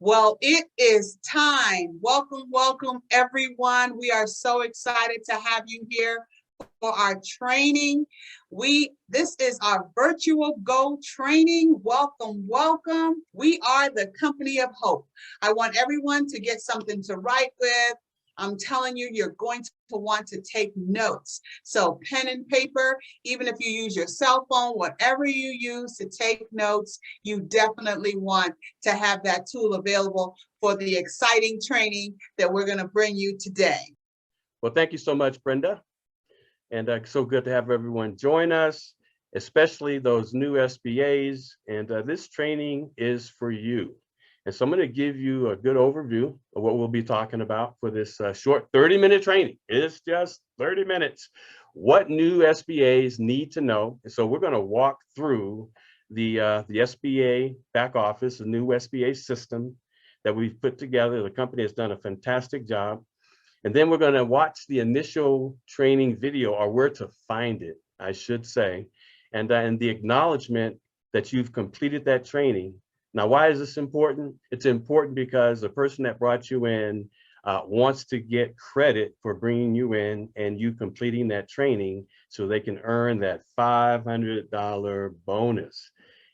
Well, it is time. Welcome, welcome, everyone. We are so excited to have you here for our training. This is our virtual Go training. Welcome, welcome. We are the company of hope. I want everyone to get something to write with. I'm telling you, you're going to want to take notes. So pen and paper, even if you use your cell phone, whatever you use to take notes, you definitely want to have that tool available for the exciting training that we're going to bring you today. Well, thank you so much, Brenda. And so good to have everyone join us, especially those new SBAs. And this training is for you. And so I'm going to give you a good overview of what we'll be talking about for this short 30-minute training. It's just 30 minutes. What new SBAs need to know. And so we're going to walk through the SBA back office, the new SBA system that we've put together. The company has done a fantastic job. And then we're going to watch the initial training video, or where to find it, I should say, and the acknowledgement that you've completed that training. Now, why is this important? It's important because the person that brought you in wants to get credit for bringing you in and you completing that training so they can earn that $500 bonus.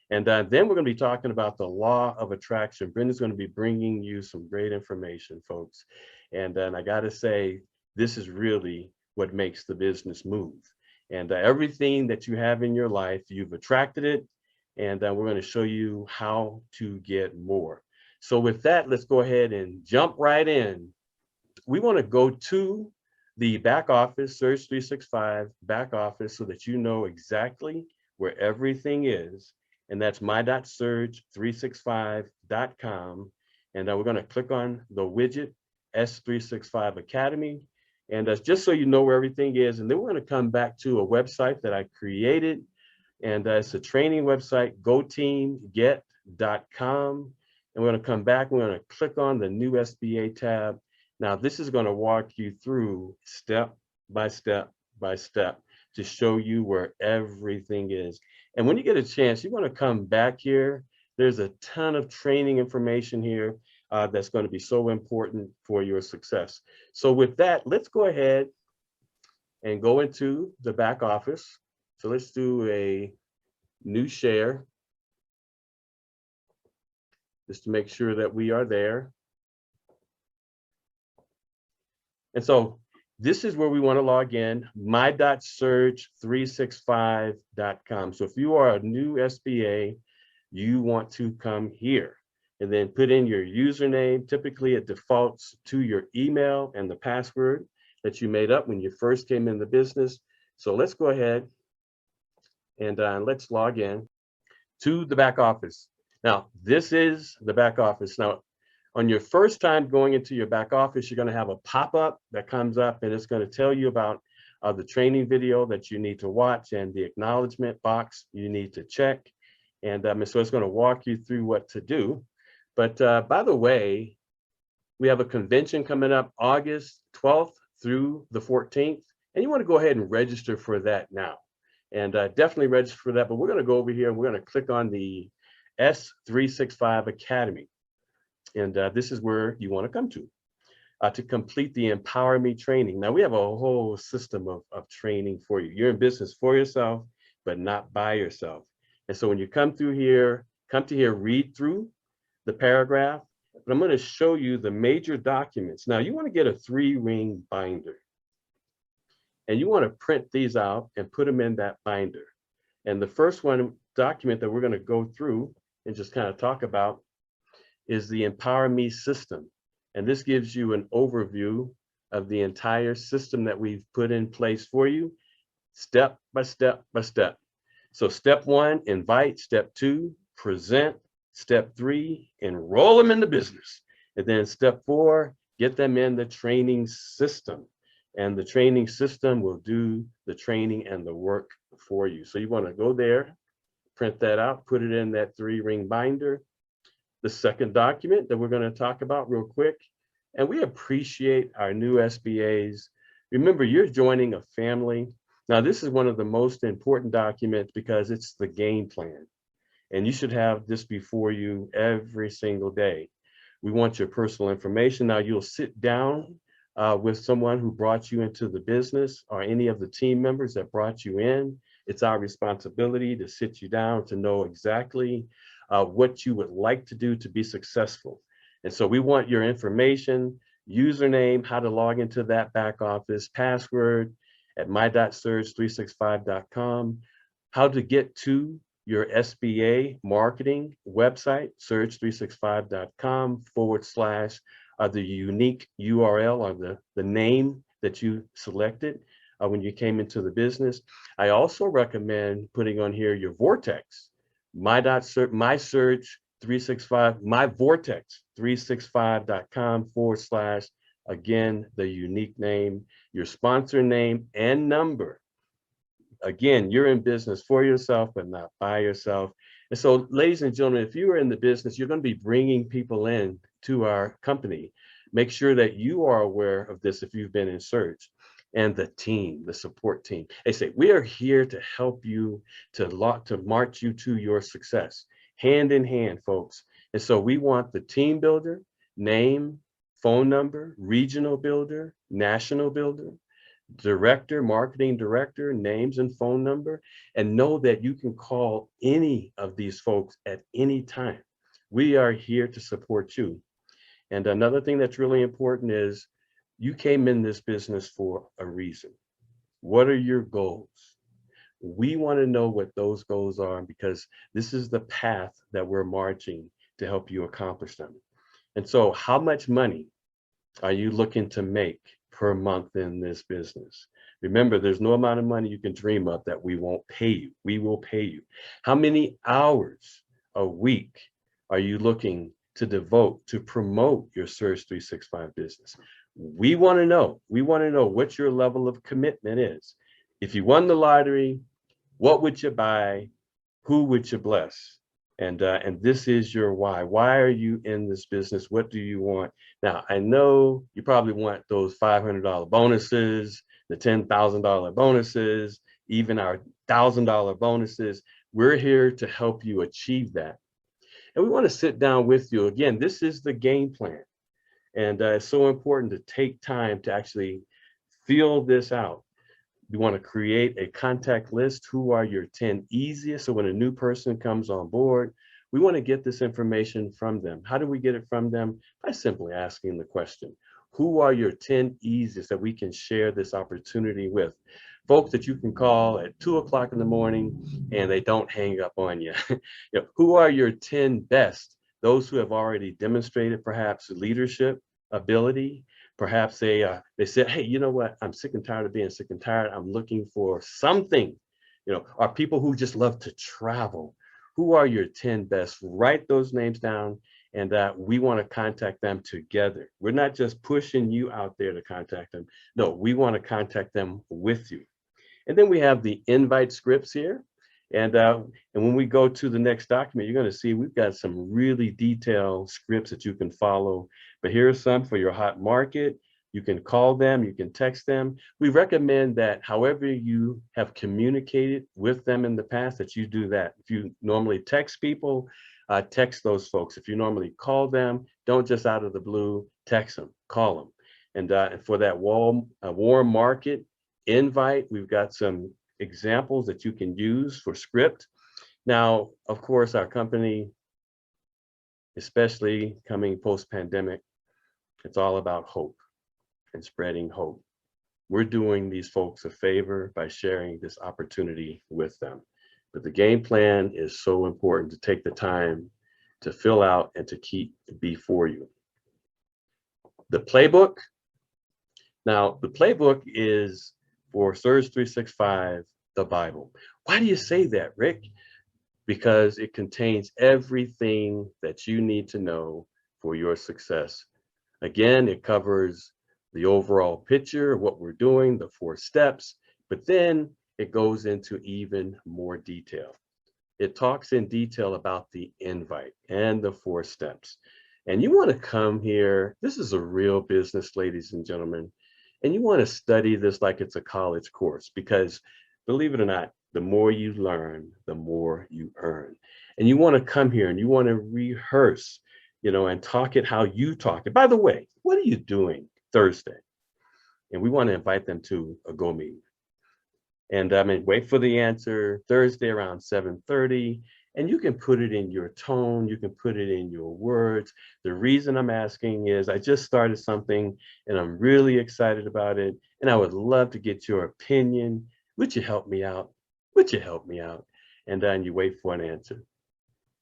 And then we're going to be talking about the law of attraction. Brenda's going to be bringing you some great information, folks. And then I got to say, this is really what makes the business move. And everything that you have in your life, you've attracted it. And we're going to show you how to get more. So with that, let's go ahead and jump right in. We want to go to the back office, Surge 365 back office, so that you know exactly where everything is. And that's my.surge365.com. And we're going to click on the widget S365 Academy. And just so you know where everything is. And then we're going to come back to a website that I created. And it's a training website, goteamget.com. And we're going to come back. We're going to click on the new SBA tab. Now, this is going to walk you through step by step by step to show you where everything is. And when you get a chance, you want to come back here. There's a ton of training information here that's going to be so important for your success. So with that, let's go ahead and go into the back office. So let's do a new share just to make sure that we are there. And so this is where we want to log in, my.surge365.com. So if you are a new SBA, you want to come here and then put in your username. Typically it defaults to your email and the password that you made up when you first came in the business. So let's go ahead and let's log in to the back office. Now, this is the back office. Now, on your first time going into your back office, you're going to have a pop-up that comes up and it's going to tell you about the training video that you need to watch and the acknowledgement box you need to check. And so it's going to walk you through what to do. But by the way, we have a convention coming up August 12th through the 14th. And you want to go ahead and register for that now. And definitely register for that. But we're going to go over here and we're going to click on the S365 Academy. And this is where you want to come to complete the Empower Me training. Now, we have a whole system of training for you. You're in business for yourself, but not by yourself. And so when you come through here, read through the paragraph. But I'm going to show you the major documents. Now, you want to get a 3-ring binder. And you want to print these out and put them in that binder. And the first document that we're going to go through and just kind of talk about is the Empower Me system. And this gives you an overview of the entire system that we've put in place for you, step by step by step. So step 1, invite. Step 2, present. Step 3, enroll them in the business. And then step 4, get them in the training system. And the training system will do the training and the work for you. So you want to go there, print that out, put it in that 3-ring binder. The second document that we're going to talk about real quick, and we appreciate our new SBAs. Remember, you're joining a family. Now, this is one of the most important documents because it's the game plan. And you should have this before you every single day. We want your personal information. Now you'll sit down with someone who brought you into the business or any of the team members that brought you in. It's our responsibility to sit you down to know exactly what you would like to do to be successful. And so we want your information, username, how to log into that back office, password at my.surge365.com, how to get to your SBA marketing website, surge365.com / the unique URL or the name that you selected when you came into the business. I also recommend putting on here your vortex, myvortex365.com / again, the unique name, your sponsor name and number. Again, you're in business for yourself, but not by yourself. And so, ladies and gentlemen, if you are in the business, you're going to be bringing people in to our company. Make sure that you are aware of this if you've been in Surge. And the team, the support team. They say, we are here to help you, to march you to your success, hand in hand, folks. And so we want the team builder, name, phone number, regional builder, national builder, director, marketing director, names and phone number, and know that you can call any of these folks at any time. We are here to support you. And another thing that's really important is you came in this business for a reason. What are your goals? We want to know what those goals are because this is the path that we're marching to help you accomplish them. And so how much money are you looking to make per month in this business? Remember, there's no amount of money you can dream of that we won't pay you. We will pay you. How many hours a week are you looking to devote to promote your Surge 365 business? We want to know. We want to know what your level of commitment is. If you won the lottery, what would you buy? Who would you bless? And this is your why. Why are you in this business? What do you want? Now, I know you probably want those $500 bonuses, the $10,000 bonuses, even our $1,000 bonuses. We're here to help you achieve that. And we want to sit down with you. Again, this is the game plan. And it's so important to take time to actually feel this out. We want to create a contact list. Who are your 10 easiest? So when a new person comes on board, we want to get this information from them. How do we get it from them? By simply asking the question, who are your 10 easiest that we can share this opportunity with? Folks that you can call at 2 o'clock in the morning and they don't hang up on you. Who are your 10 best? Those who have already demonstrated perhaps leadership ability. Perhaps they said, hey, you know what? I'm sick and tired of being sick and tired. I'm looking for something, or people who just love to travel. Who are your 10 best? Write those names down and we want to contact them together. We're not just pushing you out there to contact them. No, we want to contact them with you. And then we have the invite scripts here. And when we go to the next document, you're going to see we've got some really detailed scripts that you can follow. But here are some for your hot market. You can call them, you can text them. We recommend that however you have communicated with them in the past, that you do that. If you normally text people, text those folks. If you normally call them, don't just out of the blue, text them, call them. And for that warm market invite, we've got some examples that you can use for script. Now, of course, our company, especially coming post-pandemic, it's all about hope and spreading hope. We're doing these folks a favor by sharing this opportunity with them. But the game plan is so important to take the time to fill out and to keep before you. The playbook. Now, the playbook is for Surge 365, the Bible. Why do you say that, Rick? Because it contains everything that you need to know for your success. Again, it covers the overall picture of what we're doing, the 4 steps, but then it goes into even more detail. It talks in detail about the invite and the 4 steps. And you want to come here. This is a real business, ladies and gentlemen. And you want to study this like it's a college course, because believe it or not, the more you learn, the more you earn. And you want to come here and you want to rehearse and talk it how you talk it. By the way, what are you doing Thursday? And we want to invite them to a Go meeting. And wait for the answer Thursday around 7:30. And you can put it in your tone, you can put it in your words. The reason I'm asking is I just started something and I'm really excited about it. And I would love to get your opinion. Would you help me out? Would you help me out? And then you wait for an answer.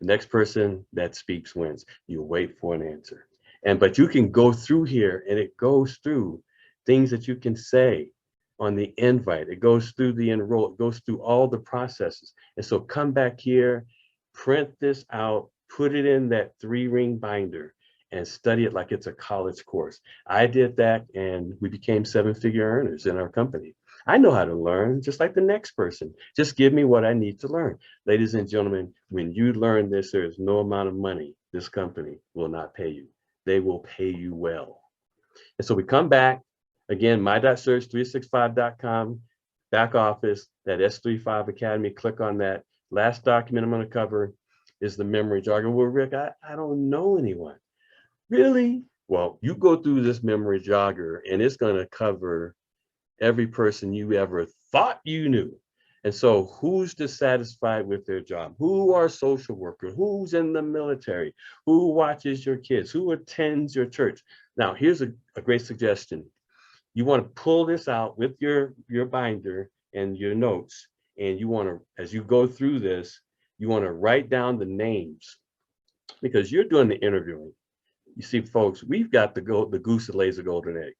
The next person that speaks wins. You wait for an answer. But you can go through here and it goes through things that you can say on the invite. It goes through the enroll, it goes through all the processes. And so come back here, print this out, put it in that 3-ring binder and study it like it's a college course. I did that and we became 7-figure earners in our company. I know how to learn just like the next person. Just give me what I need to learn. Ladies and gentlemen, when you learn this, there is no amount of money this company will not pay you. They will pay you well. And so we come back, again, my.search365.com, back office, that S35 Academy, click on that. Last document I'm going to cover is the memory jogger. Well, Rick, I don't know anyone. Really? Well, you go through this memory jogger and it's going to cover every person you ever thought you knew. And so who's dissatisfied with their job? Who are social workers? Who's in the military? Who watches your kids? Who attends your church? Now, here's a great suggestion. You want to pull this out with your binder and your notes. And you want to, as you go through this, you want to write down the names because you're doing the interviewing. You see, folks, we've got the goose that lays a golden egg.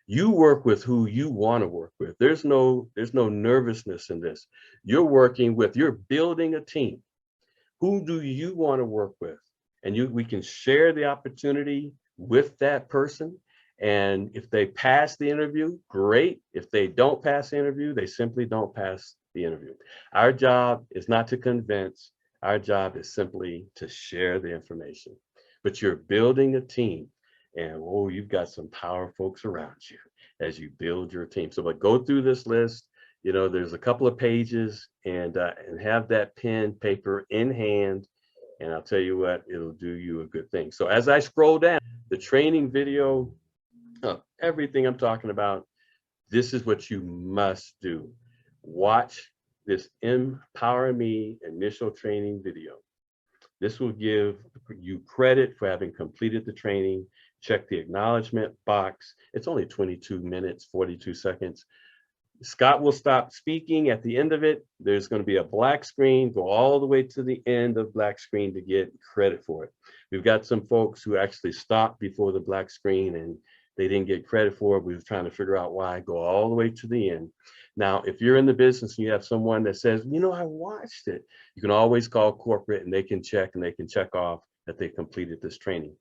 You work with who you want to work with. There's no nervousness in this. You're building a team. Who do you want to work with? And we can share the opportunity with that person. And if they pass the interview, great. If they don't pass the interview, they simply don't pass the interview. Our job is not to convince. Our job is simply to share the information. But you're building a team. And you've got some power folks around you as you build your team. So go through this list. There's a couple of pages and have that pen, paper in hand. And I'll tell you what, it'll do you a good thing. So as I scroll down, the training video, everything I'm talking about, this is what you must do. Watch this Empower Me initial training video. This will give you credit for having completed the training. Check the acknowledgement box. It's only 22 minutes, 42 seconds. Scott will stop speaking at the end of it. There's going to be a black screen. Go all the way to the end of black screen to get credit for it. We've got some folks who actually stopped before the black screen and they didn't get credit for it. We were trying to figure out why. Go all the way to the end. Now, if you're in the business and you have someone that says, I watched it, you can always call corporate and they can check off that they completed this training.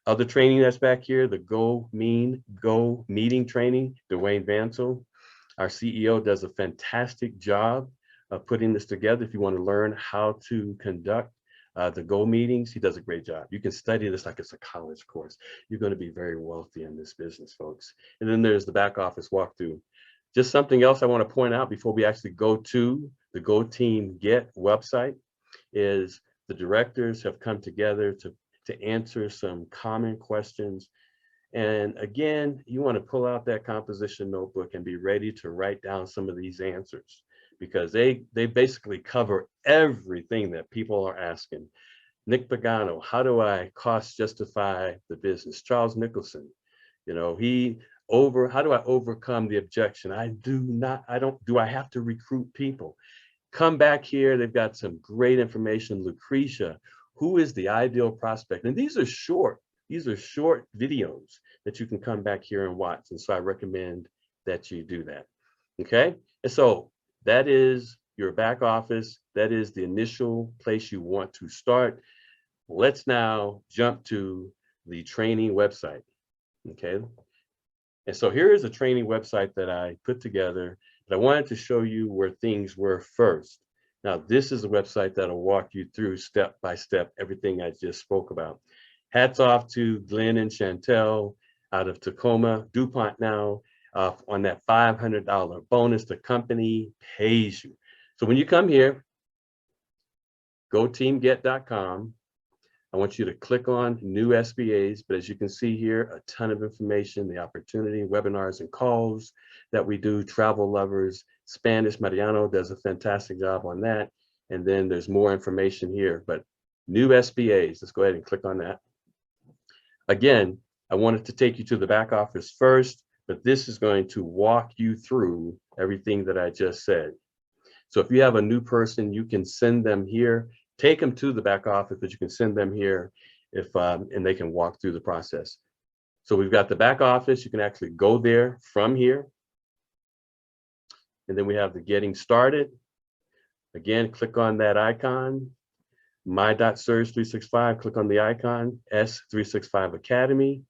Other training that's back here, the Go Meeting training, Dwayne Vansel, our CEO, does a fantastic job of putting this together. If you want to learn how to conduct the Go meetings, he does a great job. You can study this like it's a college course. You're going to be very wealthy in this business, folks. And then there's the back office walkthrough. Just something else I want to point out before we actually go to the Go Team Get website is the directors have come together to answer some common questions. And again, you want to pull out that composition notebook and be ready to write down some of these answers because they basically cover everything that people are asking. Nick Pagano, how do I cost justify the business? Charles Nicholson, how do I overcome the objection? Do I have to recruit people? Come back here, they've got some great information. Lucretia, who is the ideal prospect? And these are short videos that you can come back here and watch. And so I recommend that you do that. Okay. And so that is your back office. That is the initial place you want to start. Let's now jump to the training website. Okay. And so here is a training website that I put together, but I wanted to show you where things were first. Now, this is a website that'll walk you through step by step everything I just spoke about. Hats off to Glenn and Chantel out of Tacoma, DuPont now, on that $500 bonus. The company pays you. So when you come here, goteamget.com. I want you to click on new SBAs, but as you can see here, a ton of information, the opportunity, webinars and calls that we do, travel lovers, Spanish. Mariano does a fantastic job on that. And then there's more information here, but new SBAs, let's go ahead and click on that. Again, I wanted to take you to the back office first, but this is going to walk you through everything that I just said. So if you have a new person, you can send them here, take them to the back office, but you can send them here if and they can walk through the process. So we've got the back office. You can actually go there from here. And then we have the getting started. Again, click on that icon, My.Surge 365, click on the icon, S365 Academy.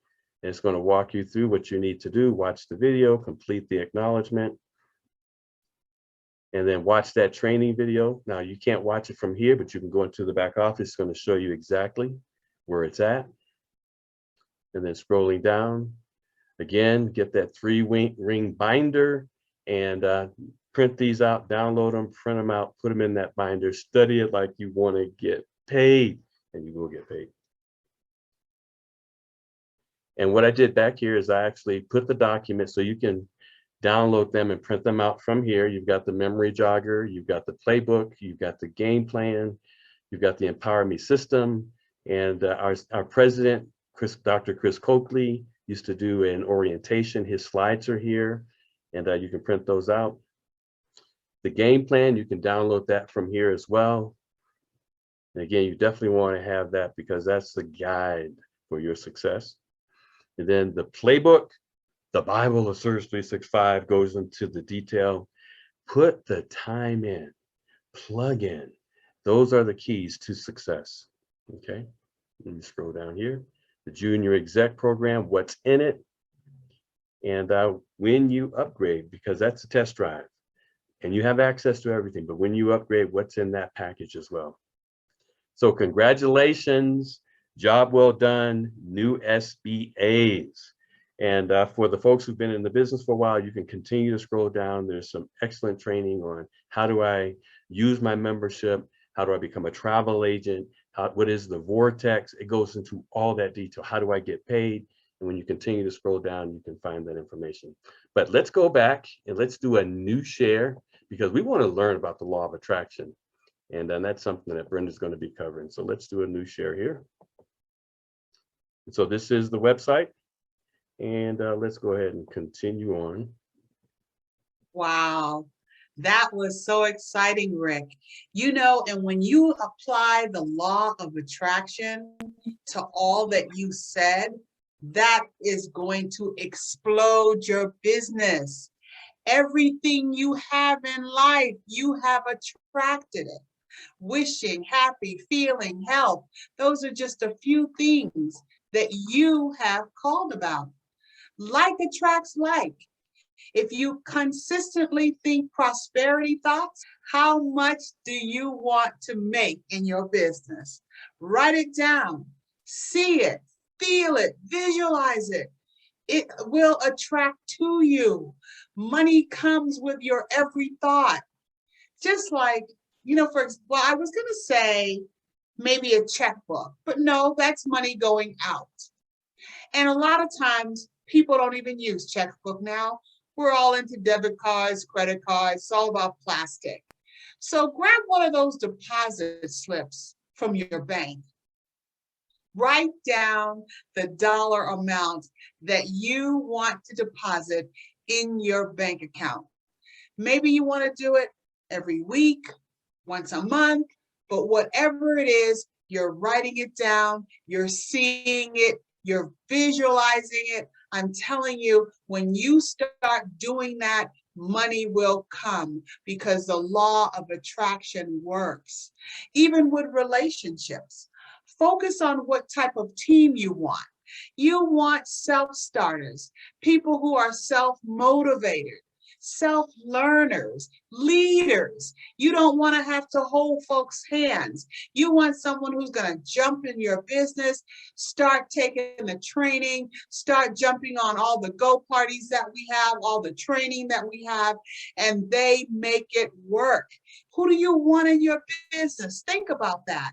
And it's going to walk you through what you need to do. Watch the video, complete the acknowledgement, and then watch that training video. Now you can't watch it from here, but you can go into the back office. It's going to show you exactly where it's at. And then scrolling down, again, get that 3-ring binder and print these out, download them, print them out, put them in that binder, study it like you want to get paid, and you will get paid. And what I did back here is I actually put the documents so you can download them and print them out from here. You've got the memory jogger, you've got the playbook, you've got the game plan, you've got the Empower Me system, and our president, Dr. Chris Coakley, used to do an orientation. His slides are here, and you can print those out. The game plan, you can download that from here as well. And again, you definitely want to have that because that's the guide for your success. And then the playbook, the Bible of Surge 365 goes into the detail. Put the time in, plug in. Those are the keys to success. Okay, let me scroll down here. The junior exec program, what's in it? And when you upgrade, because that's a test drive and you have access to everything, but when you upgrade, what's in that package as well? So congratulations, job well done, new SBAs. And for the folks who've been in the business for a while, you can continue to scroll down. There's some excellent training on how do I use my membership? How do I become a travel agent? What is the vortex? It goes into all that detail. How do I get paid? And when you continue to scroll down, you can find that information. But let's go back and let's do a new share because we want to learn about the law of attraction. And that's something that Brenda's going to be covering. So let's do a new share here. And so this is the website. And let's go ahead and continue on. Wow, that was so exciting, Rick. You know, and when you apply the law of attraction to all that you said, that is going to explode your business. Everything you have in life, you have attracted it. Wishing, happy, feeling, health. Those are just a few things that you have called about. Like attracts like. If you consistently think prosperity thoughts, how much do you want to make in your business? Write it down, see it, feel it, visualize it. It will attract to you. Money comes with your every thought. Just like, you know, well, I was going to say maybe a checkbook, but no, that's money going out. And a lot of times people don't even use checkbook now. We're all into debit cards, credit cards, it's all about plastic. So grab one of those deposit slips from your bank. Write down the dollar amount that you want to deposit in your bank account. Maybe you want to do it every week, once a month, but whatever it is, you're writing it down, you're seeing it, you're visualizing it. I'm telling you, when you start doing that, money will come because the law of attraction works. Even with relationships, focus on what type of team you want. You want self-starters, people who are self-motivated, self-learners, leaders. You don't want to have to hold folks' hands. You want someone who's going to jump in your business, start taking the training, start jumping on all the go parties that we have, all the training that we have, and they make it work. Who do you want in your business? Think about that.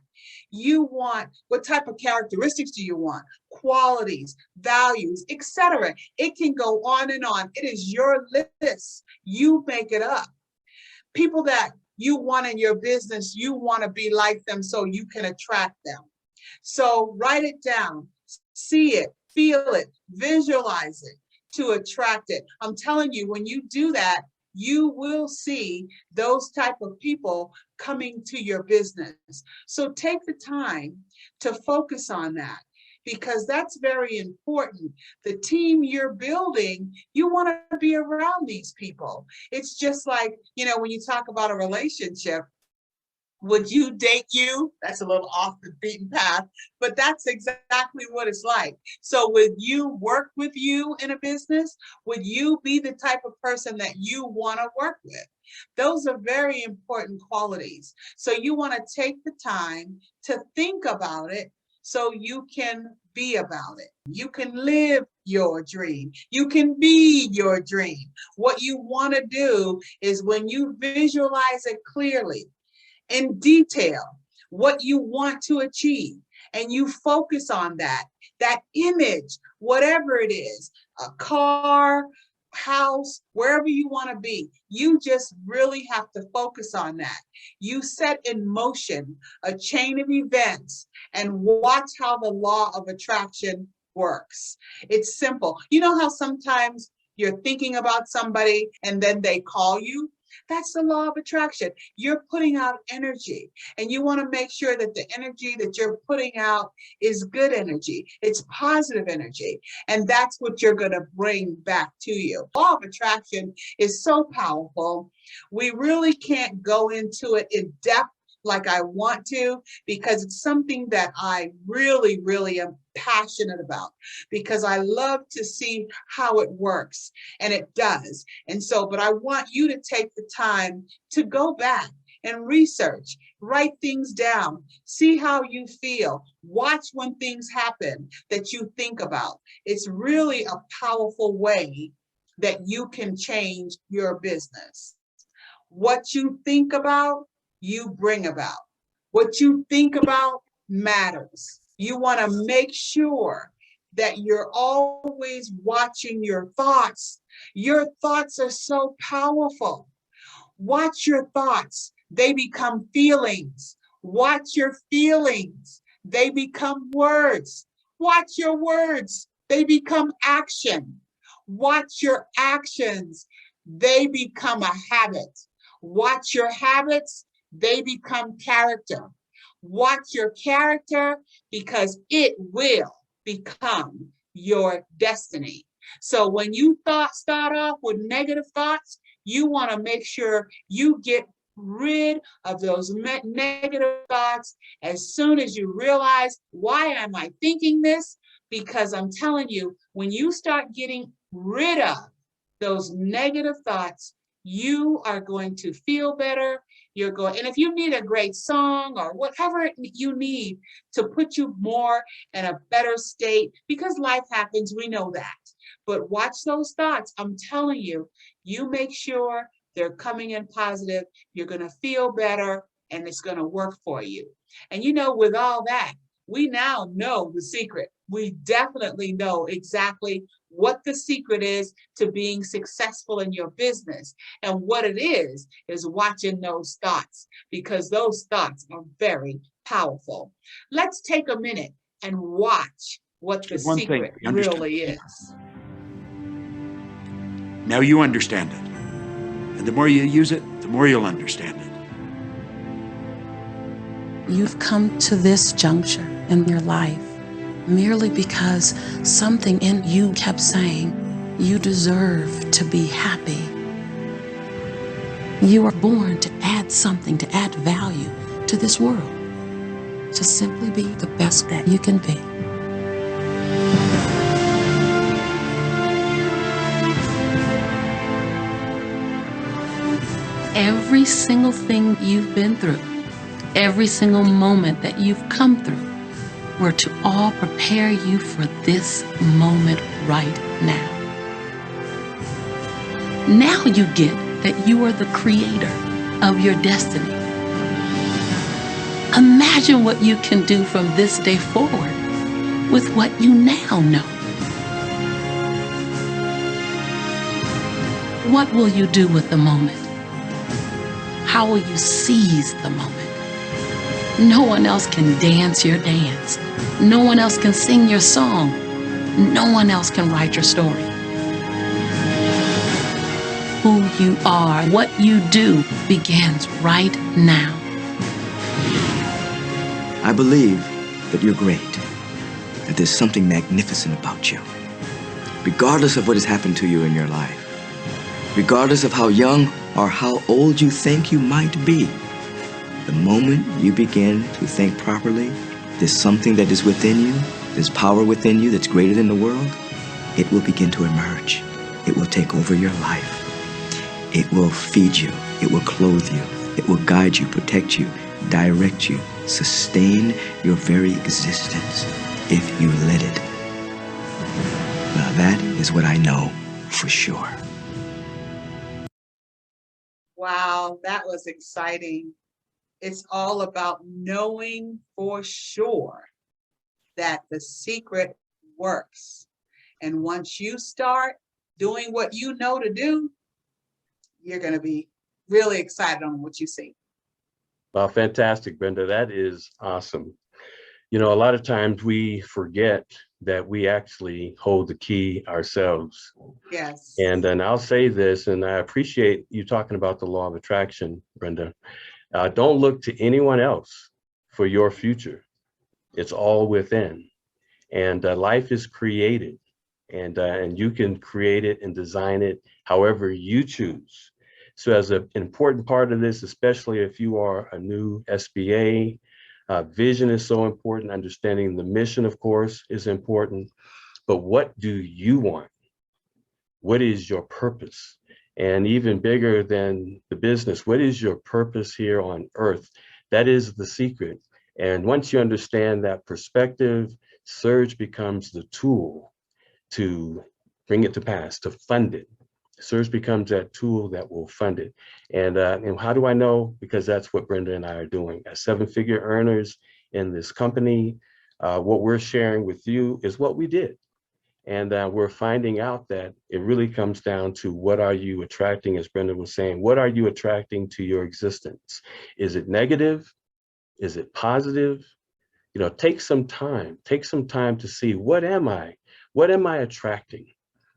You want, what type of characteristics do you want? Qualities, values, etc. It can go on and on. It is your list. You make it up. People that you want in your business, you want to be like them so you can attract them. So write it down, see it, feel it, visualize it to attract it. I'm telling you, when you do that, you will see those type of people coming to your business. So take the time to focus on that, because that's very important. The team you're building, you want to be around these people. It's just like, you know, when you talk about a relationship, would you date you? That's a little off the beaten path, but that's exactly what it's like. So would you work with you in a business? Would you be the type of person that you want to work with? Those are very important qualities. So you want to take the time to think about it so you can be about it. You can live your dream. You can be your dream. What you want to do is, when you visualize it clearly, in detail, what you want to achieve, and you focus on that image, whatever it is, a car, house, wherever you want to be, you just really have to focus on that. You set in motion a chain of events and watch how the law of attraction works. It's simple. You know how sometimes you're thinking about somebody and then they call you? That's the law of attraction. You're putting out energy, and you want to make sure that the energy that you're putting out is good energy. It's positive energy. And that's what you're going to bring back to you. Law of attraction is so powerful. We really can't go into it in depth like I want to, because it's something that I really, really am passionate about, because I love to see how it works, and it does. And so, but I want you to take the time to go back and research, write things down, see how you feel, watch when things happen that you think about. It's really a powerful way that you can change your business. What you think about, you bring about. What you think about matters. You want to make sure that you're always watching your thoughts. Your thoughts are so powerful. Watch your thoughts. They become feelings. Watch your feelings. They become words. Watch your words. They become action. Watch your actions. They become a habit. Watch your habits. They become character. Watch your character, because it will become your destiny. So when you start off with negative thoughts, you want to make sure you get rid of those negative thoughts as soon as you realize, why am I thinking this? Because I'm telling you, when you start getting rid of those negative thoughts, you are going to feel better. And if you need a great song or whatever you need to put you more in a better state, because life happens, we know that. But watch those thoughts. I'm telling you, you make sure they're coming in positive. You're going to feel better, and it's going to work for you. And you know, with all that, we now know the secret. We definitely know exactly what the secret is to being successful in your business. And what it is watching those thoughts, because those thoughts are very powerful. Let's take a minute and watch what the secret really is. Now you understand it. And the more you use it, the more you'll understand it. You've come to this juncture in your life merely because something in you kept saying, you deserve to be happy. You are born to add something, to add value to this world, to simply be the best that you can be. Every single thing you've been through, every single moment that you've come through, were to all prepare you for this moment right now. Now you get that you are the creator of your destiny. Imagine what you can do from this day forward with what you now know. What will you do with the moment? How will you seize the moment? No one else can dance your dance. No one else can sing your song. No one else can write your story. Who you are, what you do begins right now. I believe that you're great, that there's something magnificent about you. Regardless of what has happened to you in your life, regardless of how young or how old you think you might be, the moment you begin to think properly, there's something that is within you, there's power within you that's greater than the world, it will begin to emerge. It will take over your life. It will feed you. It will clothe you. It will guide you, protect you, direct you, sustain your very existence if you let it. Now that is what I know for sure. Wow, that was exciting. It's all about knowing for sure that the secret works. And once you start doing what you know to do, you're going to be really excited on what you see. Well, fantastic, Brenda. That is awesome. You know, a lot of times we forget that we actually hold the key ourselves. Yes. And I'll say this, and I appreciate you talking about the law of attraction, Brenda. Don't look to anyone else for your future. It's all within. And life is created, and you can create it and design it however you choose. So as an important part of this, especially if you are a new SBA, vision is so important. Understanding the mission, of course, is important. But what do you want? What is your purpose? And even bigger than the business, what is your purpose here on earth? That is the secret. And once you understand that perspective, Surge becomes the tool to bring it to pass, to fund it. Surge becomes that tool that will fund it. And how do I know? Because that's what Brenda and I are doing. As seven-figure earners in this company, what we're sharing with you is what we did. And we're finding out that it really comes down to what are you attracting, as Brenda was saying, what are you attracting to your existence? Is it negative? Is it positive? You know, take some time to see, what am I? What am I attracting?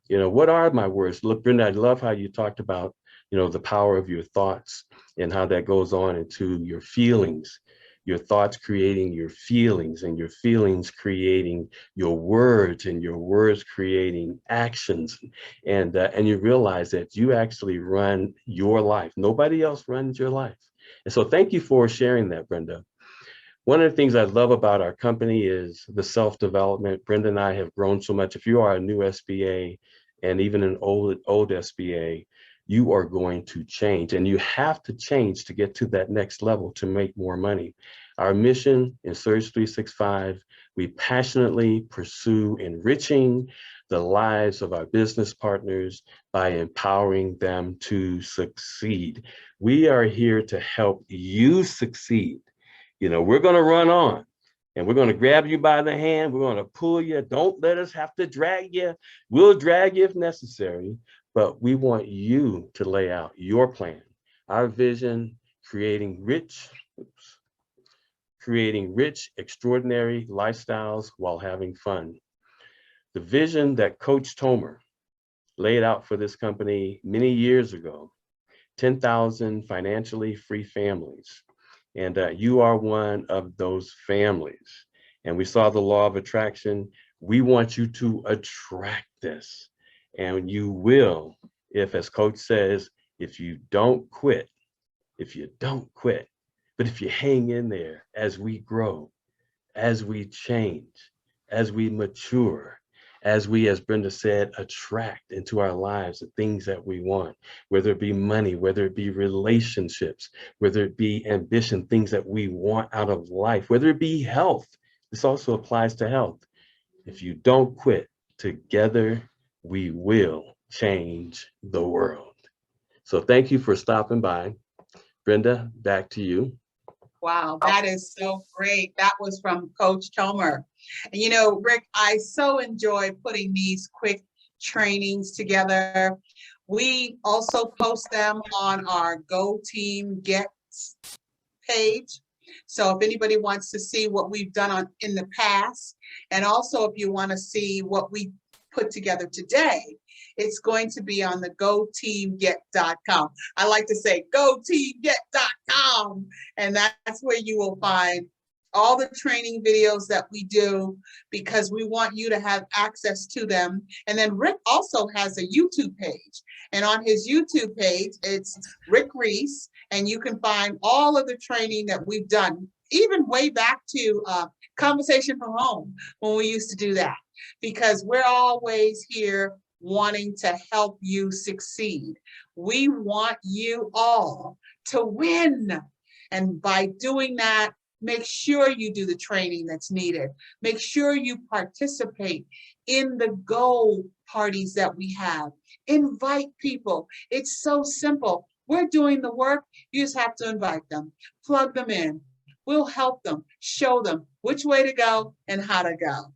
You know, what are my words? Look, Brenda, I love how you talked about, you know, the power of your thoughts and how that goes on into your feelings, your thoughts creating your feelings, and your feelings creating your words, and your words creating actions. And you realize that you actually run your life. Nobody else runs your life. And so thank you for sharing that, Brenda. One of the things I love about our company is the self-development. Brenda and I have grown so much. If you are a new SBA and even an old SBA, you are going to change, and you have to change to get to that next level to make more money. Our mission in Surge 365, we passionately pursue enriching the lives of our business partners by empowering them to succeed. We are here to help you succeed. You know, we're going to run on, and we're going to grab you by the hand. We're going to pull you. Don't let us have to drag you. We'll drag you if necessary, but we want you to lay out your plan. Our vision, creating rich, extraordinary lifestyles while having fun. The vision that Coach Tomer laid out for this company many years ago, 10,000 financially free families. And you are one of those families. And we saw the law of attraction. We want you to attract this. And you will, if, as Coach says, if you don't quit, but if you hang in there as we grow, as we change, as we mature, as we, as Brenda said, attract into our lives the things that we want, whether it be money, whether it be relationships, whether it be ambition, things that we want out of life, whether it be health. This also applies to health. If you don't quit, together we will change the world. So thank you for stopping by. Brenda, back to you. Wow, that is so great. That was from Coach Tomer. And you know, Rick, I so enjoy putting these quick trainings together. We also post them on our Go Team Get page. So if anybody wants to see what we've done in the past, and also if you want to see what we put together today, it's going to be on the goteamget.com. I like to say goteamget.com, and that's where you will find all the training videos that we do, because we want you to have access to them. And then Rick also has a YouTube page, and on his YouTube page, it's Rick Reese, and you can find all of the training that we've done, even way back to Conversation from Home, when we used to do that, because we're always here wanting to help you succeed. We want you all to win. And by doing that, make sure you do the training that's needed. Make sure you participate in the goal parties that we have. Invite people. It's so simple. We're doing the work. You just have to invite them, plug them in. We'll help them, show them which way to go and how to go.